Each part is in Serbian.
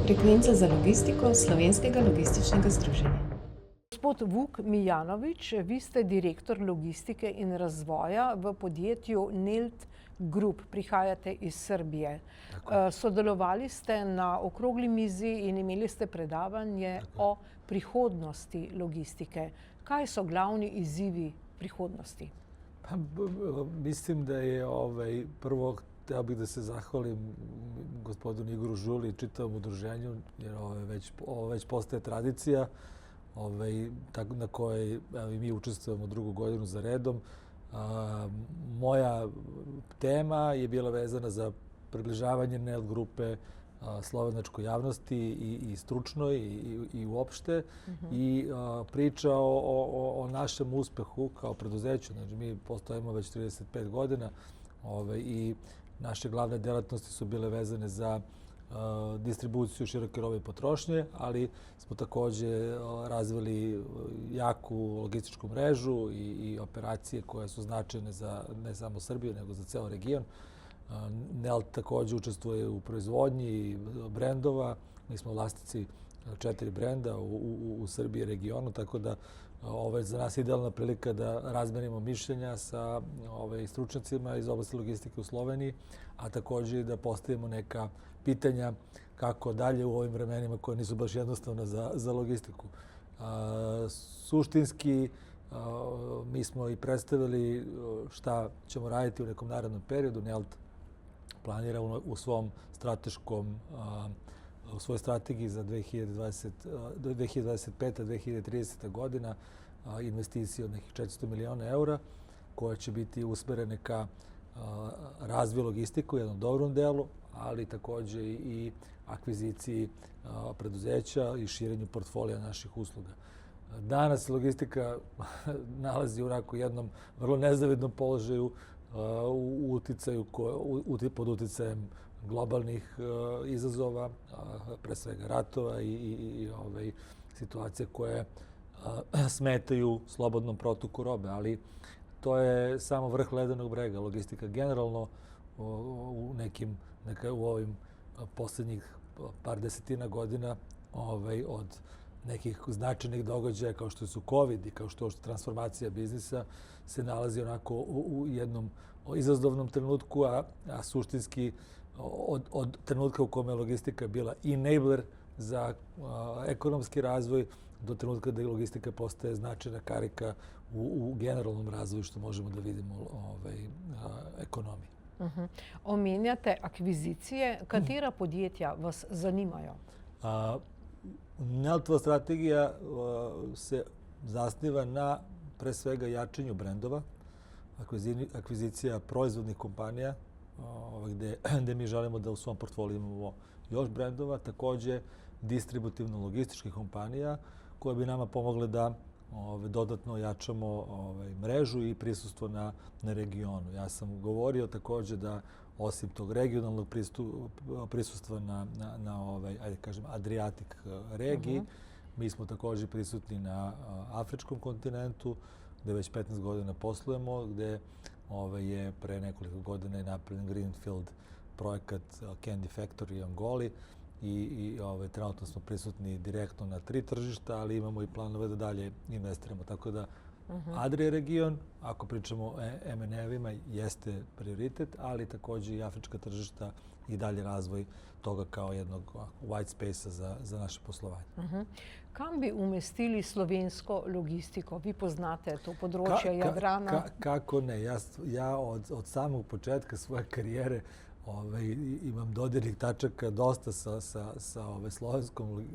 Frekvenca za logistiko Slovenskega logističnega združenja. Gospod Vuk Mijanović, vi ste direktor logistike in razvoja v podjetju Nelt Group, prihajate iz Srbije. Sodelovali ste na okrogli mizi in imeli ste predavanje o prihodnosti logistike. Kaj so glavni izzivi prihodnosti? Mislim da je prvo hteo bih da se zahvalim gospodinu Igoru Žuli i čitavom udruženju, jer ovo već postaje tradicija na kojoj i mi učestvujemo drugu godinu za redom. Moja tema je bila vezana za približavanje Nelt grupe slovenačkoj javnosti i stručnoj i uopšte. I priča o našem uspehu kao preduzeću. Znači, mi postojimo već 35 godina i naše glavne delatnosti su bile vezane za distribuciju široke robe potrošnje, ali smo takođe razvili jaku logističku mrežu i operacije koje su značajne za ne samo Srbiju, nego za ceo region. Nelt takođe učestvuje u proizvodnji brendova. Mi smo vlasnici 4 brenda u Srbiji i regionu, tako da ovo je za nas idealna prilika da razmenimo mišljenja sa stručnjacima iz oblasti logistike u Sloveniji, a takođe i da postavimo neka pitanja kako dalje u ovim vremenima koje nisu baš jednostavne za logistiku. Suštinski, mi smo i predstavili šta ćemo raditi u nekom narednom periodu. Nelt planira u svojoj strategiji za 2025-2030. godina investicije od nekih 400 miliona eura, koja će biti usmerene ka razvoju logistiku u jednom dobrom delu, ali takođe i akviziciji preduzeća i širenju portfolija naših usluga. Danas logistika nalazi u jednom vrlo nezavidnom položaju pod uticajem globalnih izazova, pre svega ratova i situacije koje smetaju slobodnom protoku robe, ali to je samo vrh ledenog brega. Logistika generalno u ovim poslednjih par desetina godina od nekih značajnih događaja kao što su COVID i kao što je transformacija biznisa se nalazi onako u jednom izazovnom trenutku, a suštinski od trenutka u kome je logistika bila enabler za ekonomski razvoj do trenutka da je logistika postaje značajna karika u generalnom razvoju što možemo da vidimo ekonomiji. Omenjate akvizicije. Katera podjetja vas zanimajo? Neltova strategija se zasniva na pre svega jačanju brendova, akvizicija proizvodnih kompanija, gde mi želimo da u svom portfoliju imamo još brendova, takođe distributivno-logističkih kompanija koje bi nama pomogle da dodatno jačamo mrežu i prisustvo na regionu. Ja sam govorio takođe da osim tog regionalnog prisustva na Adriatic regiji, mi smo takođe prisutni na afričkom kontinentu, gde već 15 godina poslujemo, gde je pre nekoliko godina je napravljen Greenfield projekat Candy Factory u Angoli i trenutno smo prisutni direktno na 3 tržišta, ali imamo i planove da dalje investiramo. Tako da Adria region, ako pričamo o M&A-evima, jeste prioritet, ali takođe i afrička tržišta i dalje razvoj toga kao jednog white space-a za naše poslovanje. Kam bi umestili slovensko logistiko? Vi poznate to področje Jadrana. Kako ne? Ja od samog početka svoje karijere imam dodirnih tačaka dosta sa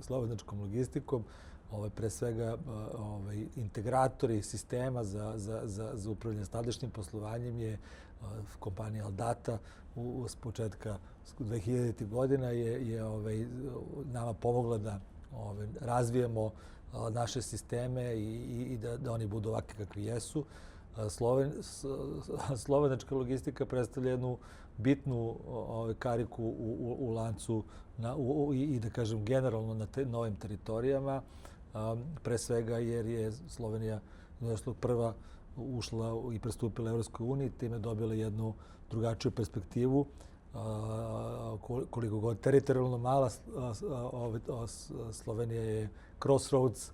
slovenačkom logistikom. Pre svega integratori sistema za upravljanje skladišnim poslovanjem je kompanija Aldata s početka 2000. godina je nama pomogla da razvijemo naše sisteme i da oni budu ovakvi kakvi jesu. Slovenačka logistika predstavlja jednu bitnu kariku u lancu i da kažem generalno na novim teritorijama. Pre svega jer je Slovenija prva ušla i pristupila Evropskoj uniji, time dobila jednu drugačiju perspektivu koliko god teritorijalno mala, Slovenija je crossroads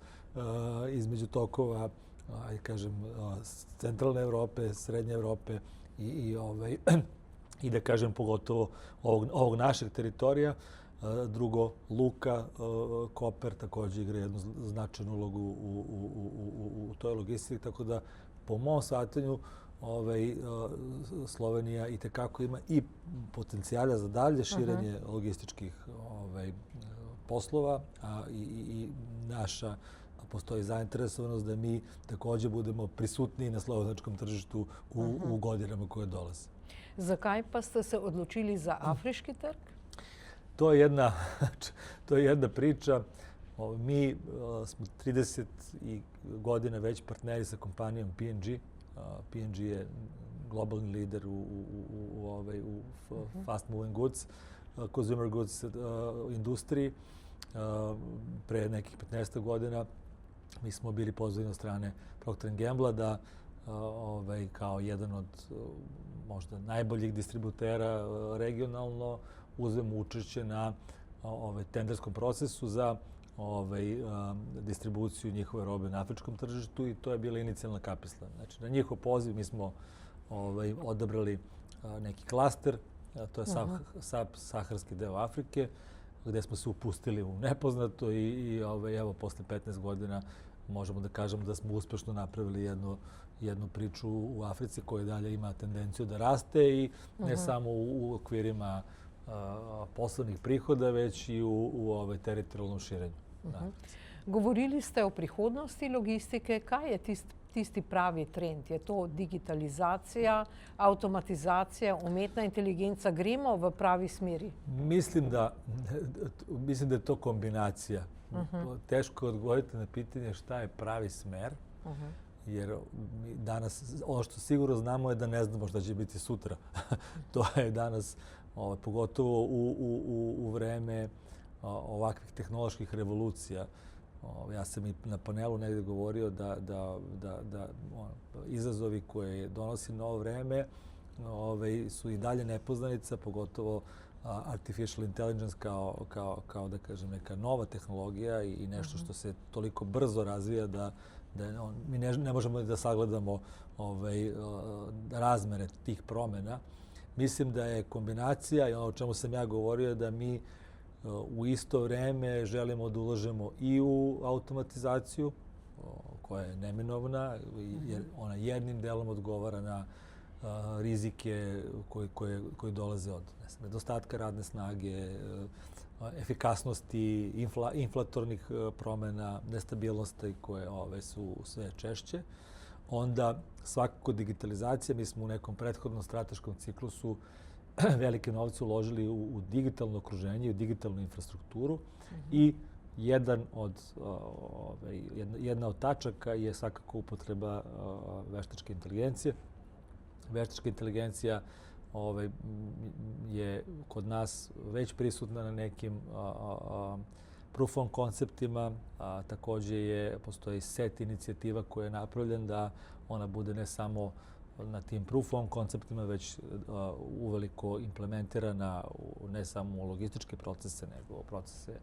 između tokova, kažem, centralne Evrope, srednje Evrope i da kažem pogotovo ovog našeg teritorija. Drugo, luka, Koper također igra jednu značajnu ulogu u toj logistici, tako da po mom shvatanju Slovenija itekako ima i potencijala za dalje širenje logističkih poslova i naša postoji zainteresovanost da mi također budemo prisutniji na slovenačkom tržištu u godinama koje dolaze. Zakaj pa ste se odločili za afriški trg? To je jedna priča. Mi smo 30 godina već partneri sa kompanijom P&G. P&G je globalni lider u fast moving goods, consumer goods industriji. Pre nekih 15 godina mi smo bili pozvani od strane Procter & Gamble da kao jedan od možda najboljih distributera regionalno uzmemo učešće na tenderskom procesu za distribuciju njihove robe na afričkom tržištu i to je bila inicijalna kapisla. Znači, na njihov poziv mi smo odabrali neki klaster, to je saharski deo Afrike, gdje smo se upustili u nepoznato i evo, posle 15 godina možemo da kažemo da smo uspešno napravili jednu priču u Africi koja dalje ima tendenciju da raste i ne samo u okvirima poslovnih prihoda, već i u teritorijalnom širenju. Govorili ste o prihodnosti logistike. Kaj je tisti pravi trend? Je to digitalizacija, avtomatizacija, umetna inteligenca? Gremo v pravi smeri? Mislim da je to kombinacija. Teško je odgovoriti na pitanje šta je pravi smer, jer danas ono što sigurno znamo je da ne znamo šta će biti sutra. To je danas, pogotovo u vreme ovakvih tehnoloških revolucija. Ja sam i na panelu negdje govorio da izazovi koje donosi novo vreme su i dalje nepoznanica, pogotovo artificial intelligence kao da kažem neka nova tehnologija i nešto što se toliko brzo razvija da mi ne možemo da sagledamo razmere tih promjena. Mislim da je kombinacija i ono o čemu sam ja govorio da mi u isto vrijeme želimo da ulažemo i u automatizaciju koja je neminovna jer ona jednim delom odgovara na rizike koji dolaze od nedostatka radne snage, efikasnosti, inflatornih promjena, nestabilnosti koje su sve češće. Onda svakako digitalizacija, mi smo u nekom prethodnom strateškom ciklusu velike novce uložili u digitalno okruženje i u digitalnu infrastrukturu i jedna od tačaka je svakako upotreba veštačke inteligencije. Veštačka inteligencija je kod nas već prisutna na nekim proof of konceptima. Također postoji set inicijativa koja je napravljen da ona bude ne samo na tim proof of konceptima, već uveliko implementirana ne samo u logističke procese, nego u procese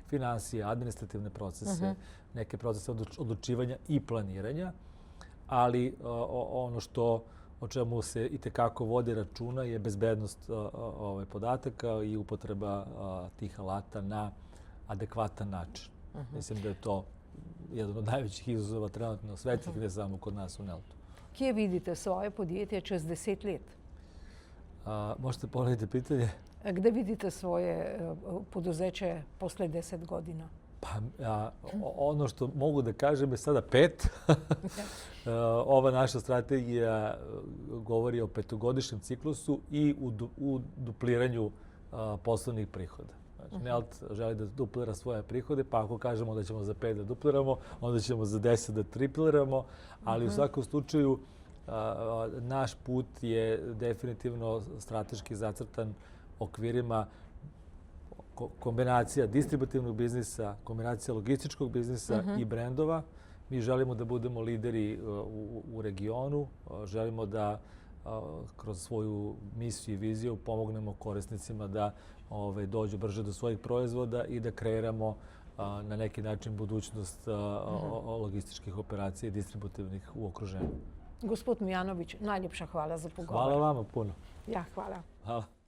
financije, administrativne procese, neke procese odlučivanja i planiranja. Ali ono o čemu se itekako vodi računa je bezbednost podataka i upotreba tih alata na adekvatan način. Mislim da je to jedan od najvećih izazova trenutno svetskih, ne samo kod nas u Neltu. Kje vidite svoje podjetje čez 10 let? Možete ponoviti pitanje? Gde vidite svoje poduzeće posle 10 godina? Pa, ono što mogu da kažem je sada 5. Ova naša strategija govori o petogodišnjem ciklusu i u dupliranju poslovnih prihoda. Znači, Nelt želi da duplira svoje prihode, pa ako kažemo da ćemo za 5 da dupliramo, onda ćemo za 10 da tripliramo, ali u svakom slučaju naš put je definitivno strateški zacrtan okvirima kombinacija distributivnog biznisa, kombinacija logističkog biznisa i brendova. Mi želimo da budemo lideri u regionu, želimo da kroz svoju misiju i viziju pomognemo korisnicima da dođu brže do svojih proizvoda i da kreiramo na neki način budućnost logističkih operacija i distributivnih u okruženju. Gospod Mijanović, najljepša hvala za pogovor. Hvala vama puno. Ja, hvala. Hvala.